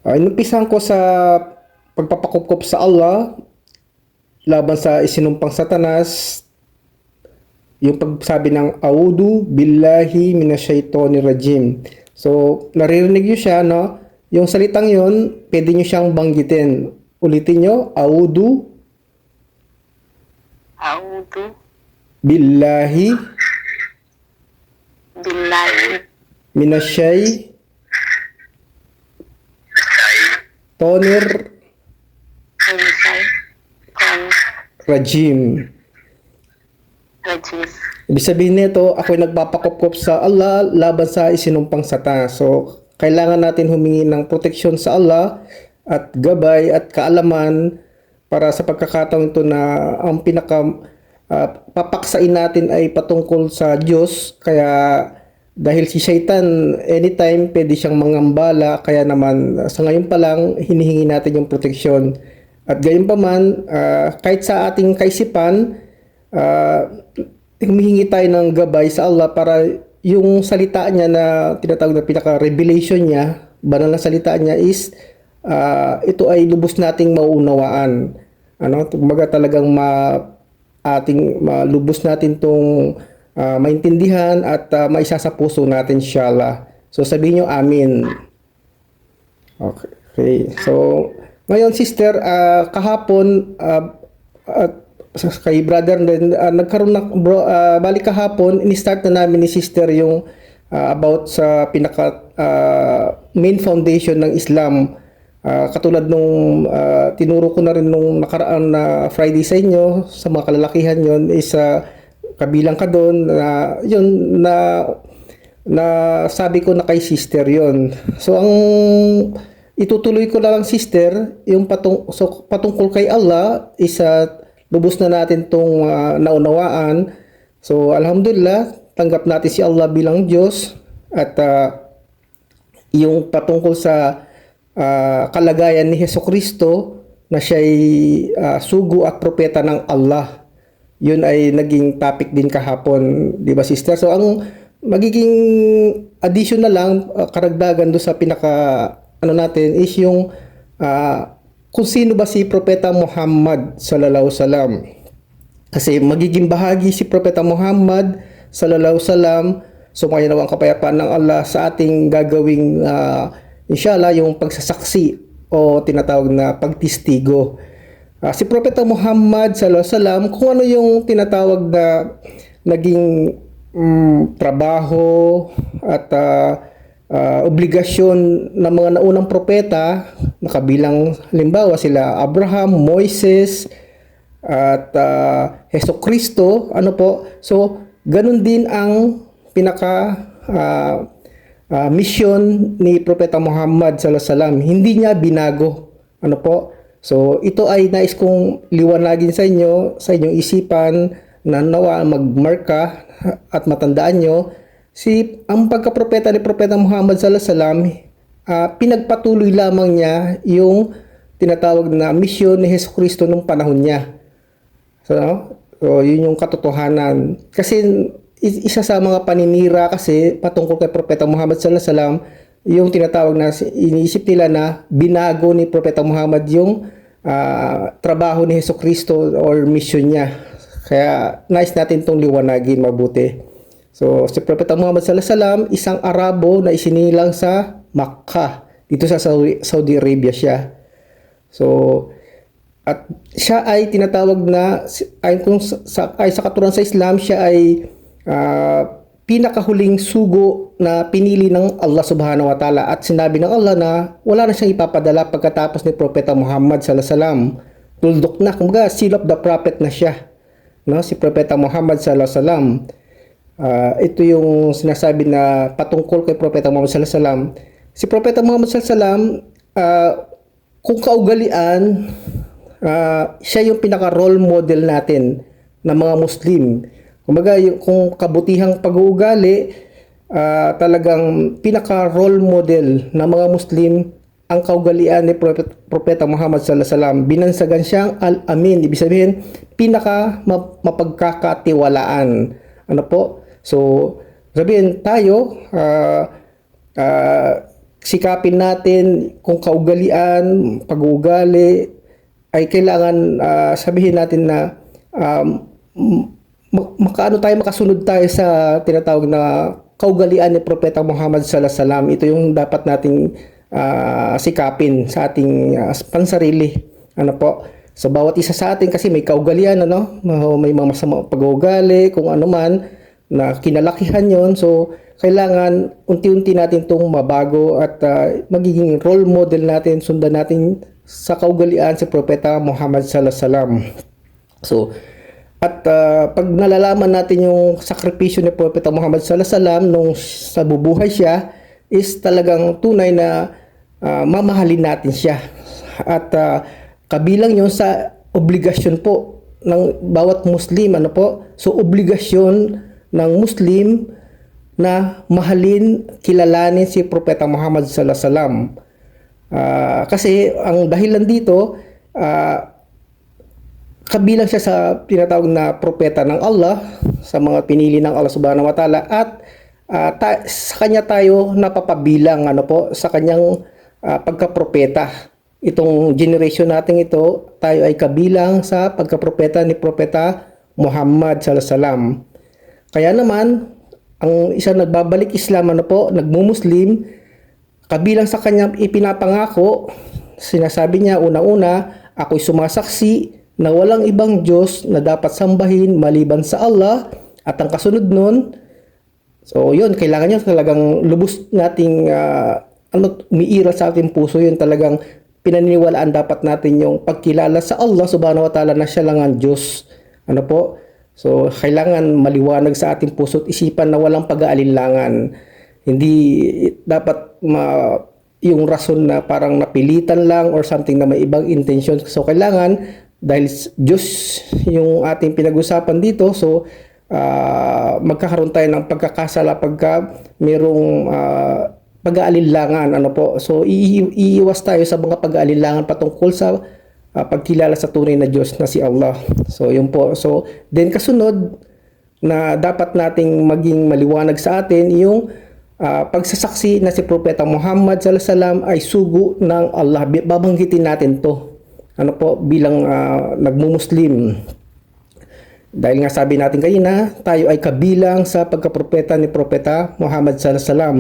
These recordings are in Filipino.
Inumpisahan ko sa pagpapakupkop sa Allah laban sa isinumpang Satanas, yung pagsabi ng A'udhu Billahi Minasyaitonir Rajim. So, naririnig nyo siya, no? Yung salitang yon, pwede nyo siyang banggitin. Ulitin nyo, A'udhu A'udhu Billahi billahi Minasyaitonir minsay kon Rajim. rajim. Ibig sabihin nito, ako'y nagpapakupkop sa Allah laban sa isinumpang Satanas. So, kailangan natin humingi ng proteksyon sa Allah at gabay at kaalaman para sa pagkakataon ito na ang papaksain natin ay patungkol sa Diyos. Kaya dahil si Shaitan anytime pwede siyang mangambala, kaya naman sa ngayon pa lang hinihingi natin yung proteksyon. At gayon pa man, kahit sa ating kaisipan, humihingi tayo ng gabay sa Allah para yung salita niya na tinatawag na pinaka-revelation niya, banal na salita niya is ito ay lubos nating mauunawaan. Kumbaga talagang malubos natin tong maintindihan at maisa sa puso natin inshallah. So sabihin niyo amin. Okay. So ngayon sister, kahapon kay brother din nagkaroon na balik kahapon ini-start na namin ni sister yung about sa pinaka main foundation ng Islam. Katulad nung tinuro ko na rin nung nakaraan na Friday sa inyo sa mga kalalakihan yon is kabilang ka doon na yun na sabi ko na kay sister yon. So ang itutuloy ko na lang sister yung patungkol kay Allah is lubos na natin tong naunawaan. So alhamdulillah, tanggap natin si Allah bilang Diyos at yung patungkol sa kalagayan ni Hesukristo na siya'y sugo at propeta ng Allah. Yun ay naging topic din kahapon, di ba sister? So ang magiging addition na lang, karagdagan do sa pinaka natin is yung kung sino ba si Propeta Muhammad sallallahu alaihi wasallam. Kasi magiging bahagi si Propeta Muhammad sallallahu alaihi wasallam, sumayin nawa ang kapayapaan ng Allah sa ating gagawing inshallah yung pagsasaksi o tinatawag na pagtistigo. Si Propeta Muhammad sallallahu alaihi wasallam, kung ano yung tinatawag na naging trabaho at obligasyon ng mga naunang propeta, nakabilang halimbawa sila Abraham, Moises at Hesukristo, So ganun din ang pinaka mission ni Propeta Muhammad sallallahu alaihi wasallam. Hindi niya binago. So ito ay nais kong liwanagin sa inyo, sa inyong isipan, na nawa magmarka at matandaan nyo ang pagkapropeta ni Propeta Muhammad sallallahu alaihi wasallam, pinagpatuloy lamang niya yung tinatawag na misyon ni Hesukristo nung panahon niya. So yun yung katotohanan. Kasi isa sa mga paninira kasi patungkol kay Propeta Muhammad sallallahu alaihi wasallam, yung tinatawag na iniisip nila na binago ni Propeta Muhammad yung trabaho ni Hesukristo or mission niya. Kaya nice natin itong liwanagin mabuti. So, si Propeta Muhammad sallallahu alaihi wasallam, isang Arabo na isinilang sa Makkah. Dito sa Saudi Arabia siya. So, at siya ay tinatawag na, ayon sa katuruan sa Islam, siya ay pinakahuling sugo na pinili ng Allah subhanahu wa ta'ala. At sinabi ng Allah na wala na siyang ipapadala pagkatapos ni Propeta Muhammad sallallahu alaihi wasallam. Tuldok na, kumbaga, seal of the prophet na siya. Si Propeta Muhammad sallallahu alaihi wasallam. Ito yung sinasabi na patungkol kay Propeta Muhammad sallallahu alaihi wasallam. Si Propeta Muhammad sallallahu alaihi wasallam, kung kaugalian, siya yung pinaka role model natin ng mga Muslim. Kumbaga, kung kabutihang pag-uugali, talagang pinaka role model ng mga Muslim ang kaugalian ni Propeta Muhammad sallallahu alaihi wasallam. Binansagan siyang Al-Amin, ibig sabihin pinaka mapagkakatiwalaan. So, sabihin tayo, sikapin natin kung kaugalian, pag-uugali, ay kailangan sabihin natin na makaano tayo, makasunod tayo sa tinatawag na kaugalian ni Propeta Muhammad sallallahu alaihi wasallam. Ito yung dapat nating sikapin sa ating pansarili. Ano po? So bawat isa sa atin kasi may kaugalian, ano? May mga masama pag-uugali, kung ano man na kinalakihan yon. So kailangan unti-unti natin itong mabago at magiging role model natin, sundan natin sa kaugalian si Propeta Muhammad sallallahu alaihi wasallam. So at pag nalalaman natin yung sakripisyo ni Propeta Muhammad sallallahu alaihi wasallam nung sa bubuhay siya, is talagang tunay na mamahalin natin siya. At kabilang yun sa obligasyon po ng bawat Muslim, ano po? So obligasyon ng Muslim na mahalin, kilalanin si Propeta Muhammad sallallahu alaihi wasallam. Kasi ang dahilan dito, kabilang siya sa tinatawag na propeta ng Allah, sa mga pinili ng Allah subhanahu wa ta'ala, at sa kanya tayo napapabilang, ano po, sa kanyang pagkapropeta. Itong generation natin ito, tayo ay kabilang sa pagkapropeta ni Propeta Muhammad sallallahu alaihi wasallam. Kaya naman, ang isang nagbabalik Islam, ano po, nagmumuslim, kabilang sa kanyang ipinapangako, sinasabi niya unang-una, ako'y sumasaksi na walang ibang Diyos na dapat sambahin maliban sa Allah, at ang kasunod nun, so yun, kailangan nyo talagang lubos nating umiiral sa ating puso, yun talagang pinaniniwalaan dapat natin yung pagkilala sa Allah subhanahu wa ta'ala na siya lang ang Diyos. Ano po? So kailangan maliwanag sa ating puso at isipan na walang pag-aalinlangan. Hindi dapat yung rason na parang napilitan lang or something na may ibang intention. So kailangan, dahil Diyos yung ating pinag-usapan dito, so magkakaroon tayo ng pagkakasala pagka mayroong pag-aalinlangan, ano po. So iiwas tayo sa mga pag-aalinlangan patungkol sa pagkilala sa tunay na Diyos na si Allah. So yun po. So then kasunod na dapat nating maging maliwanag sa atin yung pagsasaksi na si Propeta Muhammad sallallahu alaihi wasallam ay sugo ng Allah. Babanggitin natin to, ano po, bilang nagmumuslim. Dahil nga sabi natin kanina, tayo ay kabilang sa pagkapropeta ni Propeta Muhammad sallallahu alaihi wasallam.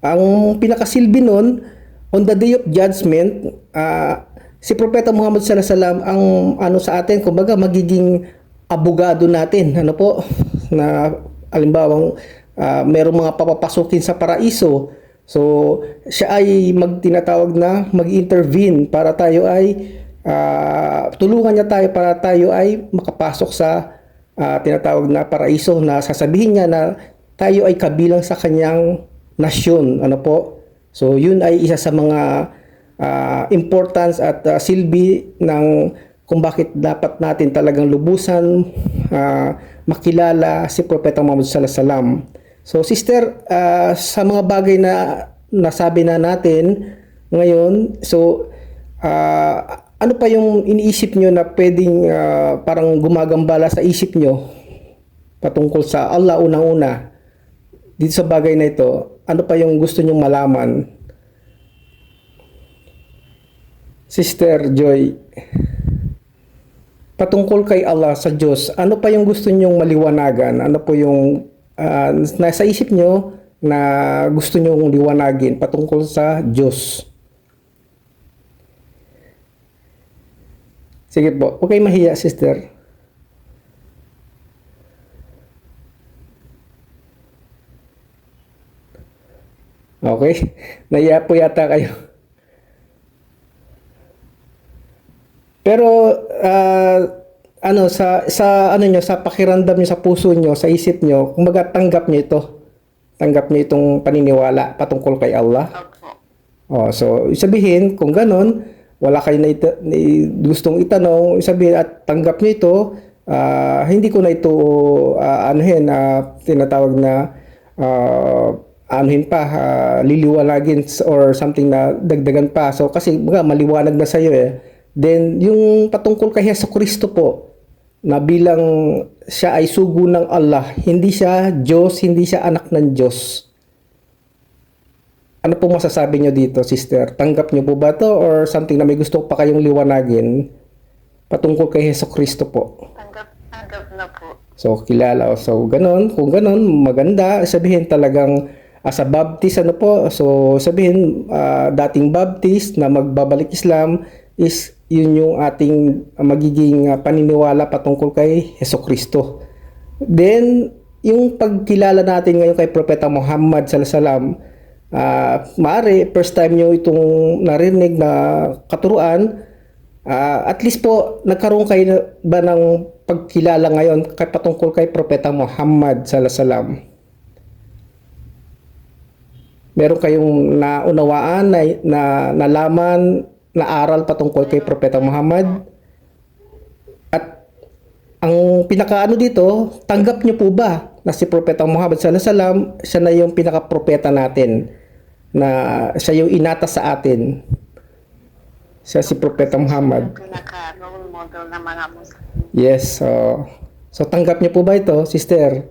Ang pinakasilbi nun, on the day of judgment, si Propeta Muhammad sallallahu alaihi wasallam ang ano sa atin, kumbaga magiging abogado natin, ano po, na alimbawang mayroong mga papapasukin sa paraiso. So siya ay magtinatawag na mag-intervene para tayo ay tulungan niya tayo para tayo ay makapasok sa tinatawag na paraiso, na sasabihin niya na tayo ay kabilang sa kanyang nasyon, ano po. So yun ay isa sa mga importance at silbi ng kung bakit dapat natin talagang lubusan makilala si Propeta Muhammad sallallahu alaihi wasallam. So sister, sa mga bagay na nasabi na natin ngayon, so ano pa yung iniisip nyo na pwedeng parang gumagambala sa isip nyo patungkol sa Allah unang-una dito sa bagay na ito? Ano pa yung gusto nyong malaman? Sister Joy, patungkol kay Allah, sa Diyos, ano pa yung gusto nyong maliwanagan? Ano po yung nasa isip nyo na gusto nyong liwanagin patungkol sa Diyos? Sige po, huwag kayong mahiya, sister. Okay? Nahiya po yata kayo. Pero ano sa ano nyo, sa pakiramdam nyo, sa puso nyo, sa isip nyo, kumbaga tanggap nyo ito. Tanggap nyo itong paniniwala patungkol kay Allah. Opo. So sabihin kung ganon, wala kayo na gustong itanong, sabihin at tanggap nyo ito, hindi ko na ito anuhin, tinatawag na anuhin pa, liliwanagin or something na dagdagan pa. So kasi maliwanag na sa'yo eh. Then yung patungkol kay Jesucristo po, na bilang siya ay sugo ng Allah, hindi siya Diyos, hindi siya anak ng Diyos. Ano pong masasabi nyo dito, sister? Tanggap nyo po ba to or something na may gusto pa kayong liwanagin patungkol kay Hesus Kristo po? Tanggap na po. So, kilala. So, ganon. Kung ganon, maganda. Sabihin talagang as a Baptist, ano po. So, sabihin, dating Baptist na magbabalik Islam is yun yung ating magiging paniniwala patungkol kay Hesus Kristo. Then, yung pagkilala natin ngayon kay Propeta Muhammad sallallahu alaihi wasallam, maaari, first time nyo itong narinig na katuruan, at least po, nagkaroon kayo ba ng pagkilala ngayon kay patungkol kay Propeta Muhammad sallallahu alaihi wasallam? Meron kayong naunawaan, nalaman, na aral patungkol kay Propeta Muhammad? At ang pinakaano dito, tanggap nyo po ba na si Propeta Muhammad sallallahu alaihi wasallam, siya na yung pinaka-propeta natin, na siya yung inatas sa atin? Siya si Propeta Muhammad. Yung pinaka-role model ng mga Muslim. Yes. So tanggap niyo po ba ito, sister?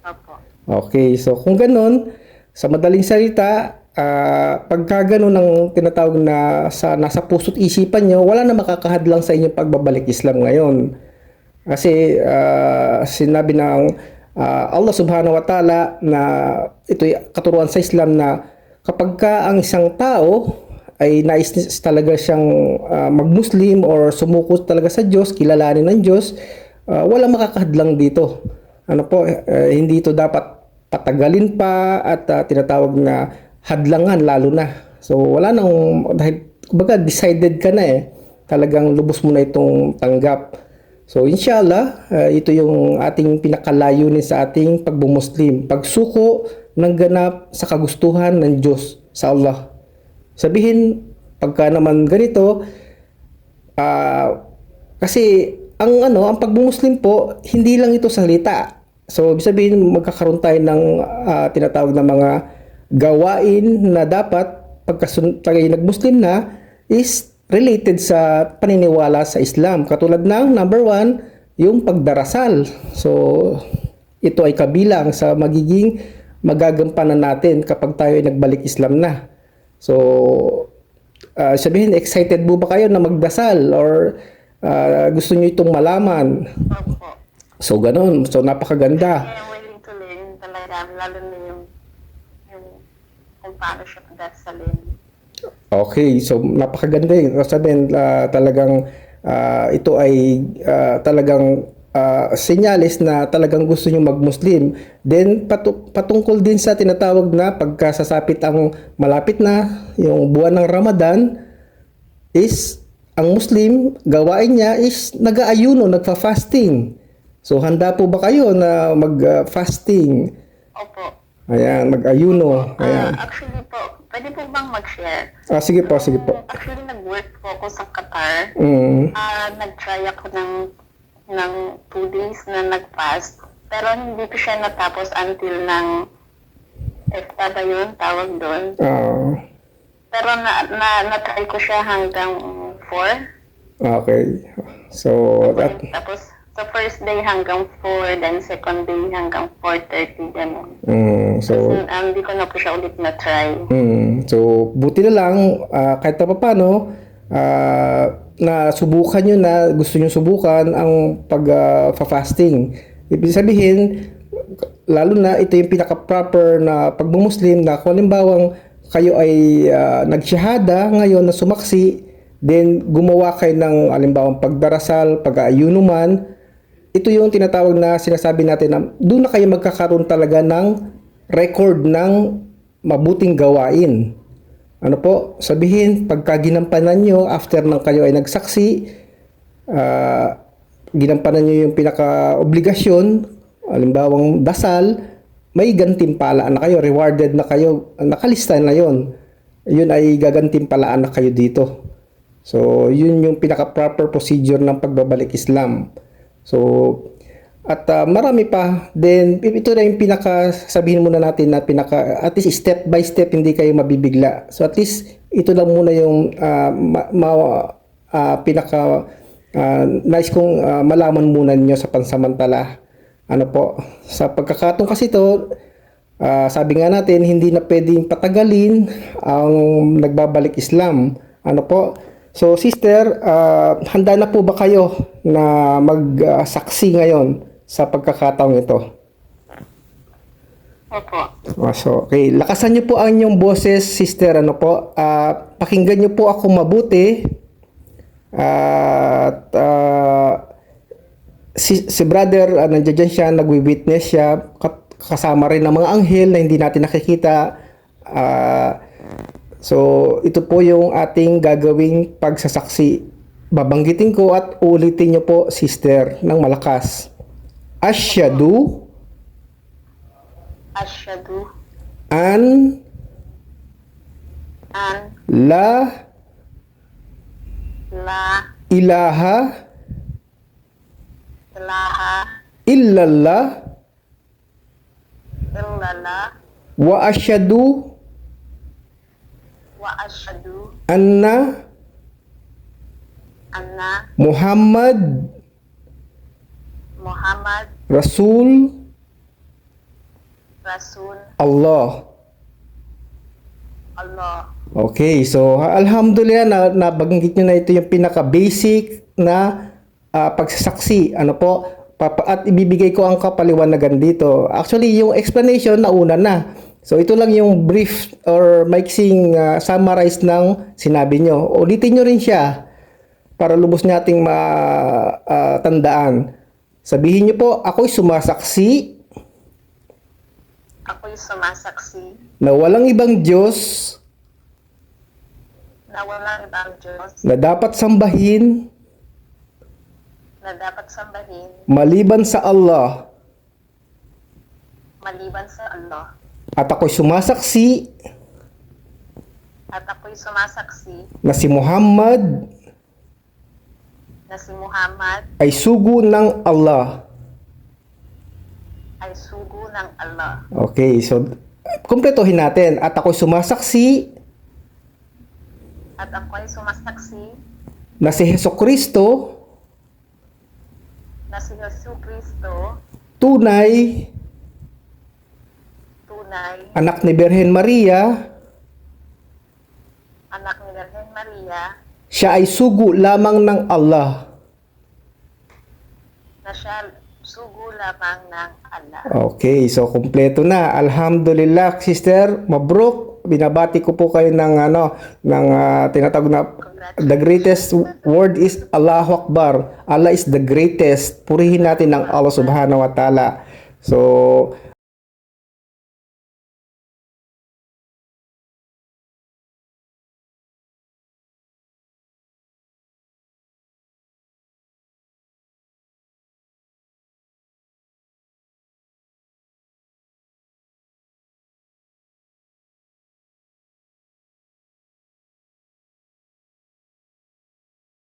Opo. Okay. So kung ganun, sa madaling salita, pagka ganun ang tinatawag na nasa puso't isipan niyo, wala na makakahadlang sa inyong pagbabalik Islam ngayon. Kasi sinabi ng Allah subhanahu wa ta'ala na ito'y katuruan sa Islam na kapag ka ang isang tao ay nais talaga siyang mag-Muslim or sumuko talaga sa Diyos, kilalanin ng Diyos, wala makakahadlang dito. Ano po, hindi ito dapat patagalin pa at tinatawag na hadlangan lalo na. So wala nang, dahil kumbaga decided ka na talagang lubos mo na itong tanggap. So inshallah, ito yung ating pinakalayunin sa ating pagbumuslim, pagsuko ng ganap sa kagustuhan ng Diyos, sa Allah. Sabihin, pagka naman ganito, kasi ang pagbumuslim po, hindi lang ito salita. So ibig sabihin, magkakaroon tayo ng tinatawag na mga gawain na dapat pagka nag-Muslim na is related sa paniniwala sa Islam. Katulad ng number 1, yung pagdarasal. So, ito ay kabilang sa magiging magagampanan natin kapag tayo ay nagbalik Islam na. So, sabihin, excited po ba kayo na magdasal or gusto nyo itong malaman? Opo. So, ganun. So, napakaganda. Kaya willing to learn talaga, lalo na yung kung paano siya pagdasalin. Okay, so napakaganda yun. Sabihin, talagang ito ay talagang senyales na talagang gusto nyo mag-Muslim. Then, patungkol din sa tinatawag na pagkasasapit ang malapit na, yung buwan ng Ramadan, is ang Muslim, gawain niya is nag-aayuno, nagfa-fasting. So, handa po ba kayo na mag-fasting? Opo. Ayan, mag-ayuno. Ayan. Actually po, pwede po bang mag-share? Sige po, sige po. Actually, nag-work po ako sa Qatar. Mm. Nag-try ako ng 2 days na nag-fast. Pero hindi ko siya natapos until ng EFTA ba yun, tawag doon. Pero na-try ko siya hanggang 4. Okay. So, Tapos, sa first day hanggang 4, then second day hanggang 4:30, gano'n. so, Hindi ko na po siya ulit na-try. So, buti na lang, kahit pa paano, na subukan nyo na gusto nyo subukan ang pag-fasting. Ibig sabihin, lalo na ito yung pinaka-proper na pagmumuslim na kung halimbawang kayo ay nagsyahada ngayon na sumaksi, then gumawa kayo ng halimbawang pagdarasal, pag-aayuno man, ito yung tinatawag na sinasabi natin na doon na kayo magkakaroon talaga ng record ng mabuting gawain. Ano po, sabihin, pagka ginampanan nyo, after nang kayo ay nagsaksi, ginampanan nyo yung pinaka-obligasyon, halimbawang dasal, may gantimpalaan na kayo, rewarded na kayo, nakalista na yon. Yun ay gagantimpalaan na kayo dito. So, yun yung pinaka-proper procedure ng pagbabalik Islam. So, at marami pa. Then, ito na yung sabihin muna natin na at least step by step, hindi kayo mabibigla. So, at least, ito lang muna yung nais kong malaman muna niyo sa pansamantala. Ano po, sa pagkakataon kasi ito, Sabi nga natin, hindi na pwedeng patagalin ang nagbabalik Islam. Ano po? So, sister, handa na po ba kayo na magsaksi ngayon sa pagkakataong ito? Opo. So, okay. Lakasan niyo po ang inyong boses, sister. Ano po? Pakinggan niyo po ako mabuti. At si brother, nandiyan dyan siya, nagwi-witness siya. Kasama rin ng mga anghel na hindi natin nakikita. So, ito po yung ating gagawing pagsasaksi. Babanggitin ko at ulitin niyo po, sister, ng malakas. Asyhadu Asyhadu an an la la ilaha ilaha illallah illallah wa asyhadu wa asyhadu anna anna Muhammad Muhammad Rasul Rasul Allah. Allah. Okay, so alhamdulillah nabanggit nyo na ito yung pinaka-basic na pagsasaksi. Ano po? At ibibigay ko ang kapaliwanagan dito. Actually, yung explanation nauna na. So ito lang yung brief or maiksing summarize ng sinabi nyo. Ulitin nyo rin siya para lubos nating matandaan. Sabihin nyo po, ako'y sumasaksi Ako'y sumasaksi na walang ibang Diyos na walang ibang Diyos na dapat sambahin na dapat sambahin maliban sa Allah. maliban sa Allah. At ako'y sumasaksi At ako'y sumasaksi na si Muhammad na si Muhammad ay sugo ng Allah. ay sugo ng Allah. Okay, so kumpletohin natin. At ako'y sumasaksi At ako'y sumasaksi na si Hesukristo na si Jesucristo tunay tunay anak ni Birhen Maria, anak ni Virgen Maria siya ay sugo lamang ng Allah. na siya sugo lamang ng Allah. Okay, so kumpleto na. Alhamdulillah, sister. Mabruk. Binabati ko po kayo ng tinatawag na the greatest word is Allahu Akbar. Allah is the greatest. Purihin natin ang Allah Subhanahu wa Ta'ala. So,